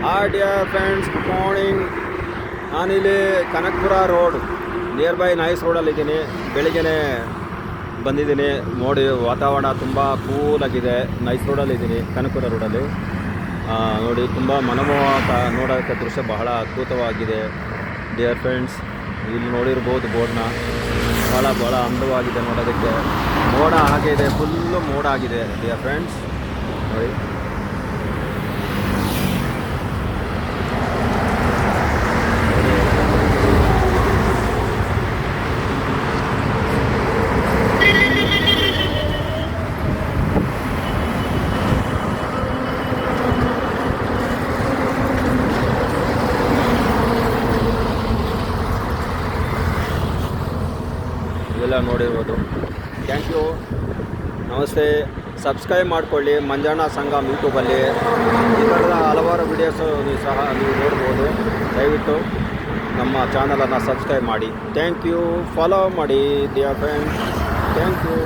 Hi dear friends, good morning. ನಾನಿಲ್ಲಿ Kanakapura road near by nice ರೋಡಲ್ಲಿದ್ದೀನಿ. ಬೆಳಿಗ್ಗೆ ಬಂದಿದ್ದೀನಿ. ನೋಡಿ, ವಾತಾವರಣ ತುಂಬ ಕೂಲಾಗಿದೆ. ನೈಸ್ ರೋಡಲ್ಲಿದ್ದೀನಿ, ಕನಕಪುರ ರೋಡಲ್ಲಿ. ನೋಡಿ, ತುಂಬ ಮನಮೋಹಕ, ನೋಡೋಕ್ಕೆ ದೃಶ್ಯ ಬಹಳ ಅದ್ಭುತವಾಗಿದೆ ಡಿಯರ್ ಫ್ರೆಂಡ್ಸ್. ಇಲ್ಲಿ ನೋಡಿರ್ಬೋದು ಬೋರ್ಡ್ನ. ಭಾಳ ಅಂದವಾಗಿದೆ ನೋಡೋದಕ್ಕೆ. ಮೋಡ ಹಾಗೆ ಇದೆ, ಫುಲ್ಲು ಮೋಡ ಆಗಿದೆ ಡಿಯರ್ ಫ್ರೆಂಡ್ಸ್. ನೋಡಿ, ಇವೆಲ್ಲ ನೋಡಿರ್ಬೋದು. ಥ್ಯಾಂಕ್ ಯು, ನಮಸ್ತೆ. ಸಬ್ಸ್ಕ್ರೈಬ್ ಮಾಡಿಕೊಳ್ಳಿ ಮಂಜಣ್ಣ ಸಂಗಮ್ ಯೂಟ್ಯೂಬಲ್ಲಿ. ಈ ಥರದ ಹಲವಾರು ವಿಡಿಯೋಸು ಸಹ ನೀವು ನೋಡ್ಬೋದು. ದಯವಿಟ್ಟು ನಮ್ಮ ಚಾನಲನ್ನು ಸಬ್ಸ್ಕ್ರೈಬ್ ಮಾಡಿ. ಥ್ಯಾಂಕ್ ಯು, ಫಾಲೋ ಮಾಡಿ ಡಿಯರ್ ಫ್ರೆಂಡ್ಸ್. Thank you.